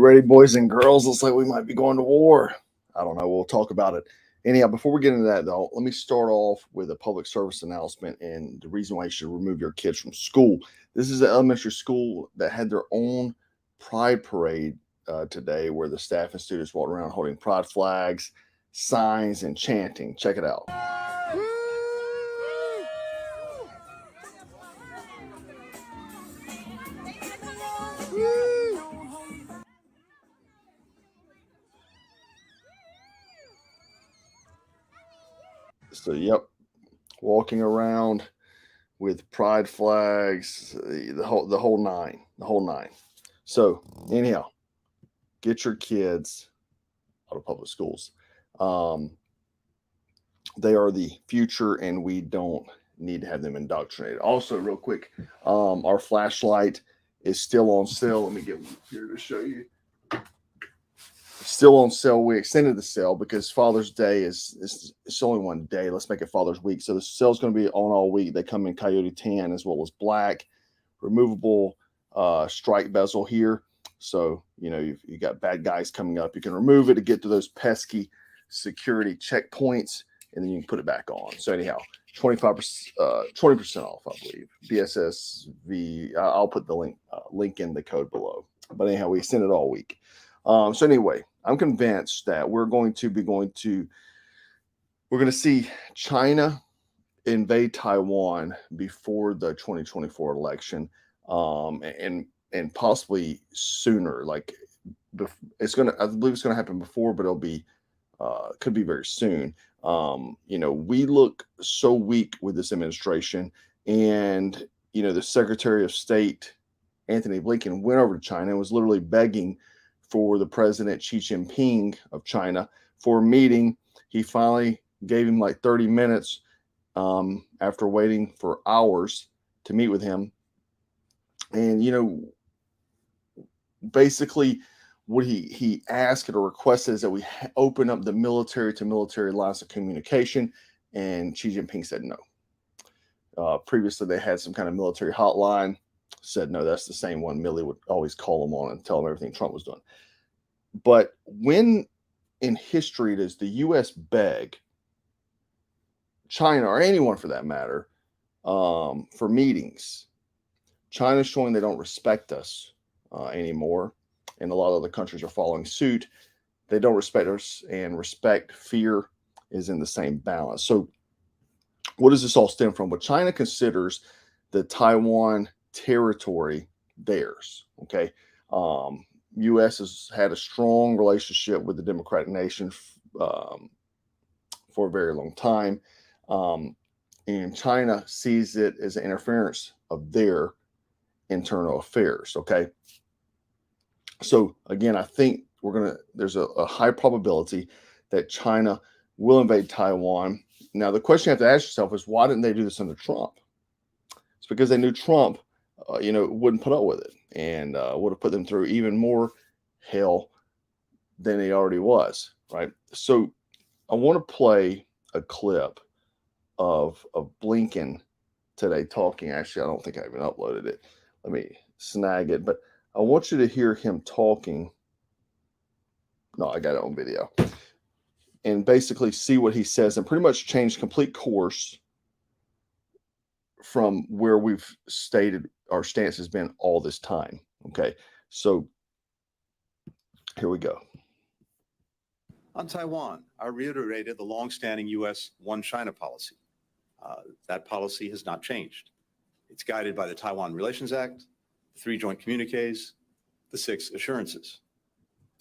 ready, boys and girls? Looks like we might be going to war. I don't know. We'll talk about it. Anyhow, before we get into that, though, let me start off with a public service announcement and the reason why you should remove your kids from school. This is an elementary school that had their own pride parade today where the staff and students walked around holding pride flags, signs, and chanting. Check it out. So, yep, walking around with pride flags, the whole nine. So, anyhow, get your kids out of public schools. They are the future, and we don't need to have them indoctrinated. Also, real quick, our flashlight is still on sale. Let me get one here to show you. Still on sale. We extended the sale because Father's Day it's only one day. Let's make it Father's Week. So the sale's going to be on all week. They come in coyote tan as well as black, removable strike bezel here. So, you got bad guys coming up. You can remove it to get to those pesky security checkpoints, and then you can put it back on. So anyhow, 20% off, I believe. BSS V. I'll put the link in the code below. But anyhow, we extend it all week. So anyway, I'm convinced that we're going to see China invade Taiwan before the 2024 election, and possibly sooner. Like I believe it's gonna happen before, but it'll be could be very soon. We look so weak with this administration, and the Secretary of State Anthony Blinken went over to China and was literally begging for the president Xi Jinping of China for a meeting. He finally gave him like 30 minutes after waiting for hours to meet with him. And, basically what he asked or requested is that we open up the military to military lines of communication. And Xi Jinping said no. Previously, they had some kind of military hotline. Said no, that's the same one Milley would always call him on and tell him everything Trump was doing. But when in history does the U.S. beg China, or anyone for that matter, for meetings? China's showing they don't respect us anymore, and a lot of other countries are following suit. They don't respect us, and fear is in the same balance. So what does this all stem from? Well, China considers the Taiwan territory theirs. Okay. U.S. has had a strong relationship with the democratic nation for a very long time. And China sees it as an interference of their internal affairs. Okay. So again, I think there's a high probability that China will invade Taiwan. Now, the question you have to ask yourself is, why didn't they do this under Trump? It's because they knew Trump, wouldn't put up with it, and would have put them through even more hell than he already was, right? So I want to play a clip of Blinken today talking. Actually, I don't think I even uploaded it. Let me snag it, but I want you to hear him talking. No, I got it on video. And basically see what he says, and pretty much change complete course from where we've stated our stance has been all this time. Okay, so here we go. On Taiwan, I reiterated the longstanding U.S. One China policy. That policy has not changed. It's guided by the Taiwan Relations Act, the 3 joint communiques, the 6 assurances.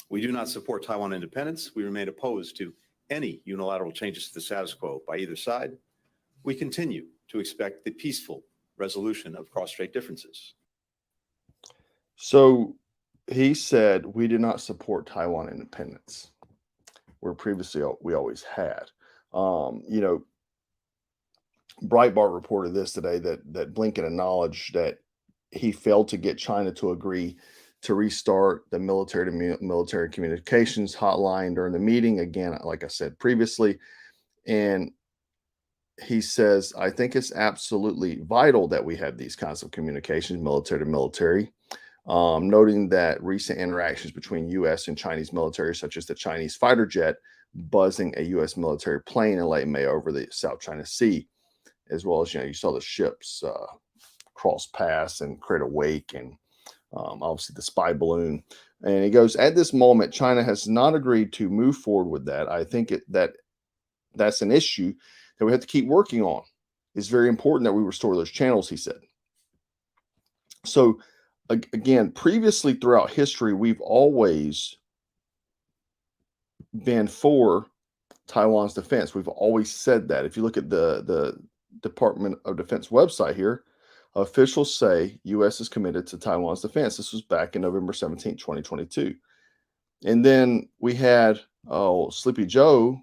We do not support Taiwan independence. We remain opposed to any unilateral changes to the status quo by either side. We continue to expect the peaceful resolution of cross-strait differences. So he said we do not support Taiwan independence, where previously we always had. Breitbart reported this today that Blinken acknowledged that he failed to get China to agree to restart the military communications hotline during the meeting. Again, like I said previously, and he says, I think it's absolutely vital that we have these kinds of communications, military to military. noting that recent interactions between U.S. and Chinese military, such as the Chinese fighter jet buzzing a U.S. military plane in late May over the South China Sea, as well as, you saw the ships cross paths and create a wake, and obviously the spy balloon. And he goes, at this moment, China has not agreed to move forward with that. I think that's an issue that we have to keep working on. It's very important that we restore those channels, he said. So again, previously throughout history, we've always been for Taiwan's defense. We've always said that. If you look at the Department of Defense website here, officials say U.S. is committed to Taiwan's defense. This was back in November 17, 2022. And then we had, Sleepy Joe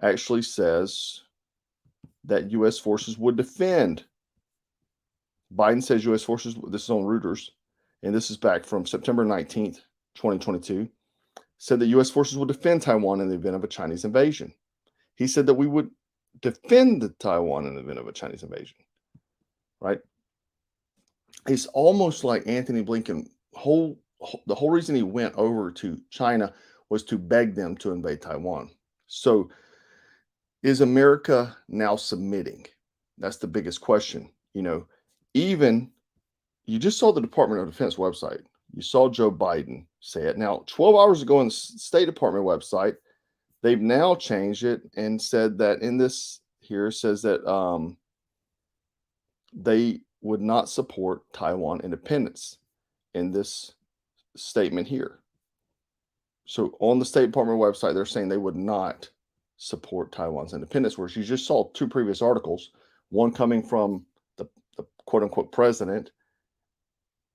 actually says that U.S. forces would defend. Biden says U.S. forces, this is on Reuters, and this is back from September 19th, 2022, said that U.S. forces would defend Taiwan in the event of a Chinese invasion. He said that we would defend Taiwan in the event of a Chinese invasion, right? It's almost like Anthony Blinken, the whole reason he went over to China was to beg them to invade Taiwan. So is America now submitting? That's the biggest question. Even you just saw the Department of Defense website. You saw Joe Biden say it. Now, 12 hours ago on the State Department website, they've now changed it and said that in this here says that they would not support Taiwan independence in this statement here. So on the State Department website, they're saying they would not support Taiwan's independence, whereas you just saw two previous articles, one coming from the quote unquote president,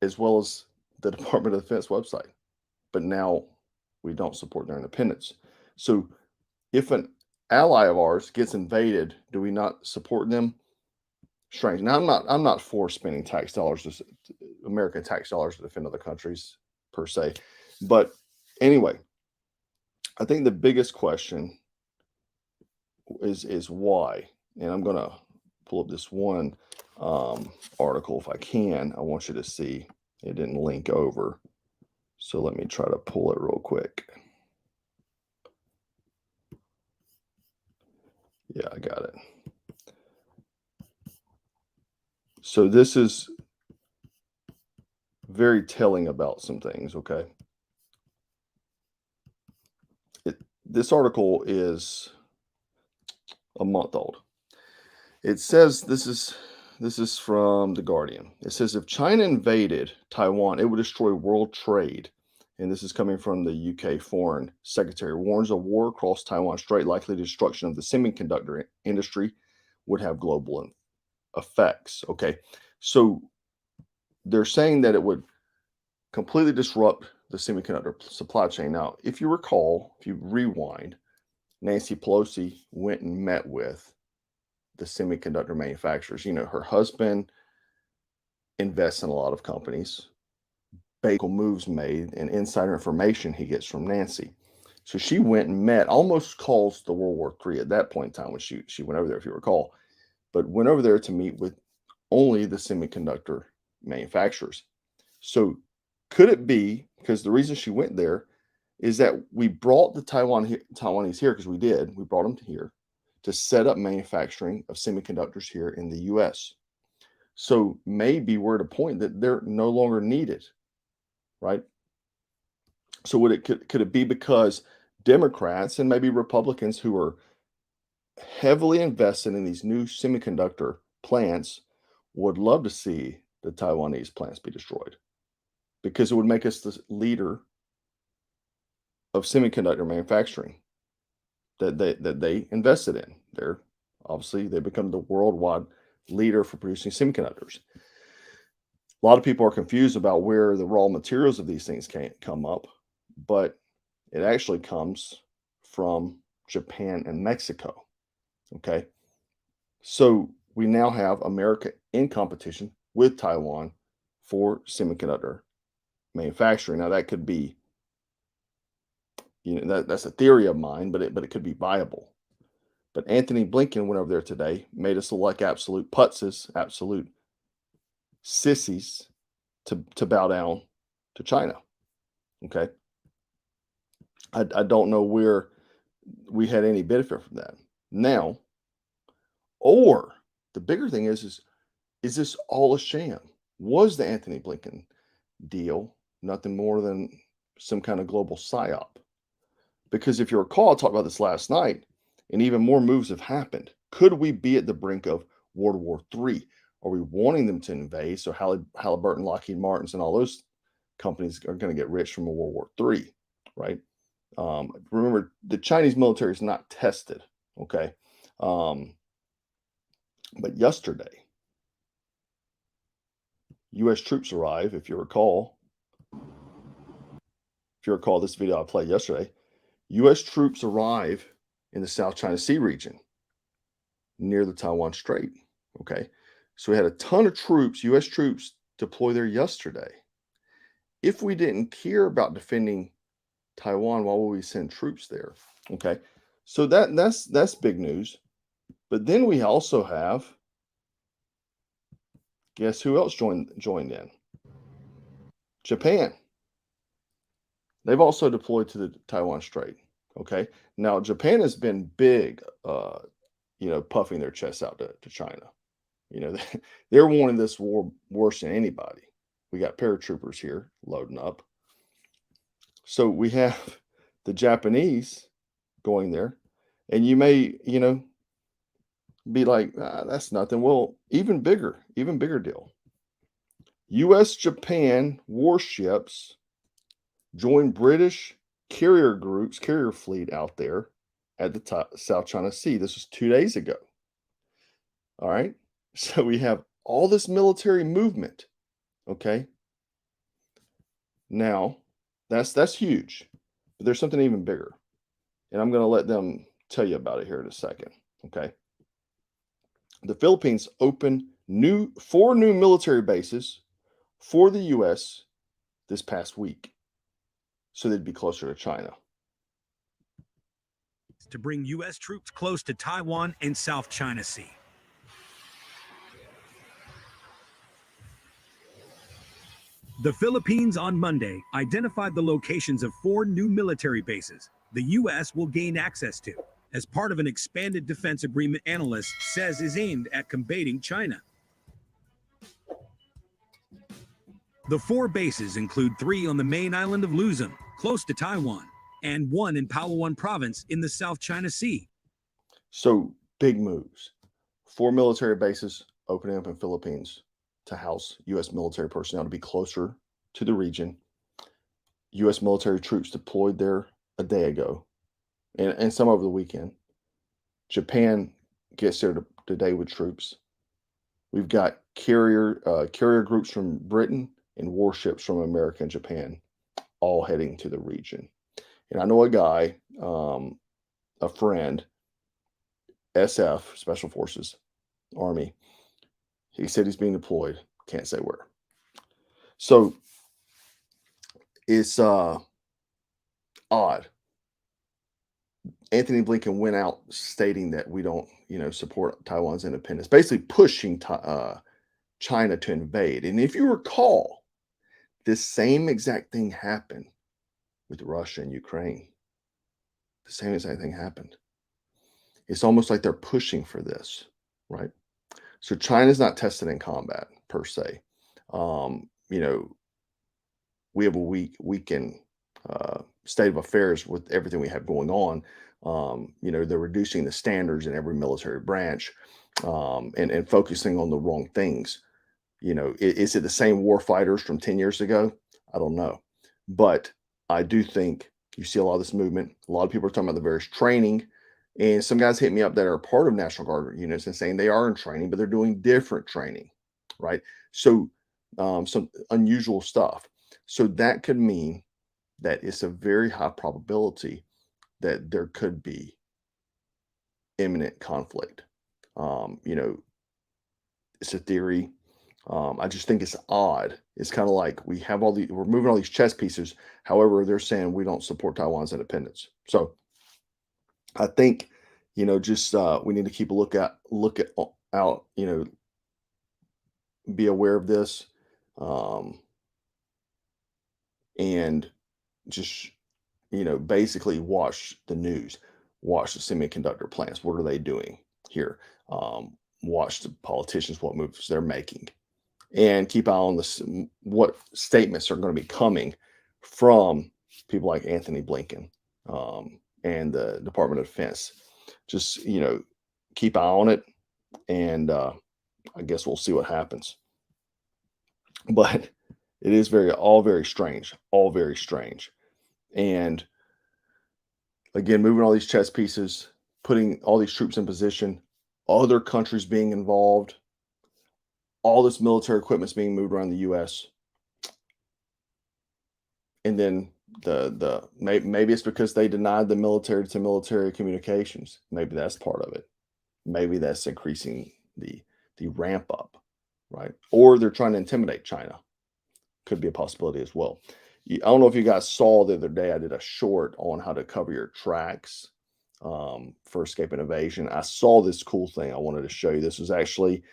as well as the Department of Defense website. But now we don't support their independence. So if an ally of ours gets invaded, do we not support them? Strange. Now I'm not for spending tax dollars, American tax dollars, to defend other countries per se. But anyway, I think the biggest question is why. And I'm going to pull up this one article if I can. I want you to see. It didn't link over. So let me try to pull it real quick. Yeah, I got it. So this is very telling about some things, okay? This article is a month old. It says, this is from The Guardian. It says, if China invaded Taiwan, it would destroy world trade. And this is coming from the UK Foreign Secretary. Warns a war across Taiwan Strait, likely destruction of the semiconductor industry, would have global effects. Okay, so they're saying that it would completely disrupt the semiconductor supply chain. Now, if you recall, if you rewind, Nancy Pelosi went and met with the semiconductor manufacturers. Her husband invests in a lot of companies. Bagel moves made, and insider information he gets from Nancy. So she went and met, almost caused the World War III at that point in time when she went over there, if you recall, but went over there to meet with only the semiconductor manufacturers. So could it be, because the reason she went there is that we brought the Taiwanese here, because we brought them here to set up manufacturing of semiconductors here in the U.S. So maybe we're at a point that they're no longer needed, right? So could it be because Democrats and maybe Republicans who are heavily invested in these new semiconductor plants would love to see the Taiwanese plants be destroyed, because it would make us the leader of semiconductor manufacturing that they invested in. They become the worldwide leader for producing semiconductors. A lot of people are confused about where the raw materials of these things can come up, but it actually comes from Japan and Mexico. Okay, so we now have America in competition with Taiwan for semiconductor manufacturing. Now that could be, that's a theory of mine, but it could be viable. But Anthony Blinken went over there today, made us look like absolute putzes, absolute sissies, to bow down to China. Okay. I don't know where we had any benefit from that. Now, or the bigger thing is this all a sham? Was the Anthony Blinken deal nothing more than some kind of global psyop? Because if you recall, I talked about this last night, and even more moves have happened. Could we be at the brink of World War III? Are we wanting them to invade? So Halliburton, Lockheed Martins, and all those companies are going to get rich from a World War III, right? Remember, the Chinese military is not tested, okay? But yesterday, U.S. troops arrive. If you recall this video I played yesterday, U.S. troops arrive in the South China Sea region near the Taiwan Strait. Okay. So we had a ton of troops, U.S. troops, deploy there yesterday. If we didn't care about defending Taiwan, why would we send troops there? Okay. So that's big news. But then we also have, guess who else joined in? Japan. They've also deployed to the Taiwan Strait. Okay. Now Japan has been big, puffing their chests out to China. They're wanting this war worse than anybody. We got paratroopers here loading up. So we have the Japanese going there, and you may, be like, that's nothing. Well, even bigger deal. U.S. Japan warships join British carrier fleet out there at the South China Sea. This was 2 days ago. All right. So we have all this military movement. Okay. Now, that's huge. But there's something even bigger. And I'm going to let them tell you about it here in a second. Okay. The Philippines opened 4 new military bases for the U.S. this past week, so they'd be closer to China. To bring U.S. troops close to Taiwan and South China Sea. The Philippines on Monday identified the locations of 4 new military bases the U.S. will gain access to as part of an expanded defense agreement analyst says is aimed at combating China. The 4 bases include 3 on the main island of Luzon, close to Taiwan, and 1 in Palawan province in the South China Sea. So big moves. 4 military bases opening up in Philippines to house U.S. military personnel to be closer to the region. U.S. military troops deployed there a day ago and some over the weekend. Japan gets there today with troops. We've got carrier groups from Britain and warships from America and Japan all heading to the region. And I know a guy, a friend, SF, Special Forces, Army. He said he's being deployed. Can't say where. So it's odd. Anthony Blinken went out stating that we don't, support Taiwan's independence, basically pushing China to invade. And if you recall, this same exact thing happened with Russia and Ukraine. The same exact thing happened. It's almost like they're pushing for this, right? So China's not tested in combat per se. We have a weakened state of affairs with everything we have going on. They're reducing the standards in every military branch and focusing on the wrong things. Is it the same war fighters from 10 years ago? I don't know. But I do think you see a lot of this movement. A lot of people are talking about the various training. And some guys hit me up that are part of National Guard units and saying they are in training, but they're doing different training, right? So some unusual stuff. So that could mean that it's a very high probability that there could be imminent conflict. It's a theory. I just think it's odd. It's kind of like we're moving all these chess pieces. However, they're saying we don't support Taiwan's independence. So I think, we need to keep a look out, be aware of this. and just, basically watch the news, watch the semiconductor plants. What are they doing here? Watch the politicians, what moves they're making, and keep eye on this, what statements are going to be coming from people like Anthony Blinken, and the Department of Defense. Just, keep eye on it, and I guess we'll see what happens. But it is all very strange, all very strange. And again, moving all these chess pieces, putting all these troops in position, other countries being involved, all this military equipment's being moved around the U.S. And then maybe it's because they denied the military to military communications. Maybe that's part of it. Maybe that's increasing the ramp up, right? Or they're trying to intimidate China. Could be a possibility as well. I don't know if you guys saw the other day, I did a short on how to cover your tracks for escape and evasion. I saw this cool thing I wanted to show you. This was actually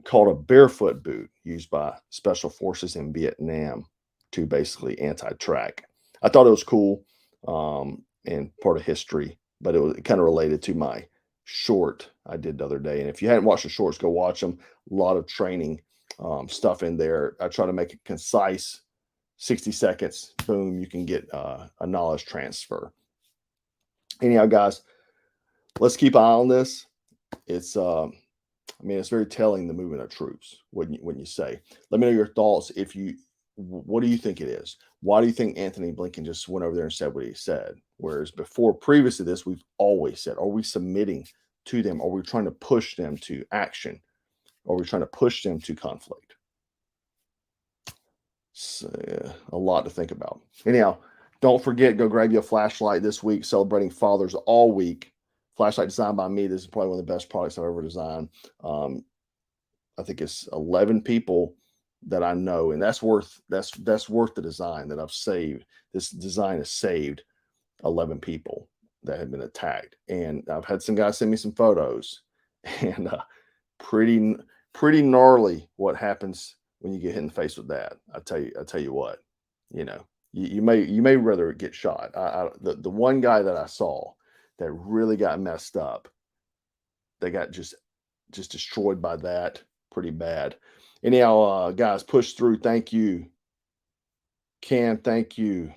called a Barefoot Boot, used by special forces in Vietnam to basically anti-track. I thought it was cool and part of history, but it kind of related to my short I did the other day. And if you hadn't watched the shorts, go watch them. A lot of training stuff in there. I try to make it concise, 60 seconds, boom, you can get a knowledge transfer. Anyhow, guys, let's keep an eye on this. It's it's very telling, the movement of troops, when you say. Let me know your thoughts. What do you think it is? Why do you think Anthony Blinken just went over there and said what he said? Whereas previous to this, we've always said, are we submitting to them? Are we trying to push them to action? Are we trying to push them to conflict? So, a lot to think about. Anyhow, don't forget, go grab you a flashlight this week, celebrating Fathers all week. Flashlight designed by me. This is probably one of the best products I've ever designed. I think it's 11 people that I know, and that's worth the design that I've saved. This design has saved 11 people that have been attacked, and I've had some guys send me some photos, and pretty gnarly what happens when you get hit in the face with that. I tell you what, you may rather get shot. The one guy that I saw that really got messed up, they got just destroyed by that pretty bad. Anyhow, guys, push through. Thank you, Cam. Thank you,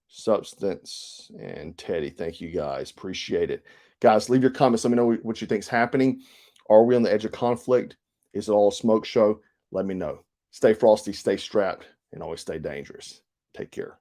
Substance and Teddy. Thank you, guys. Appreciate it. Guys, leave your comments. Let me know what you think is happening. Are we on the edge of conflict? Is it all a smoke show? Let me know. Stay frosty, stay strapped, and always stay dangerous. Take care.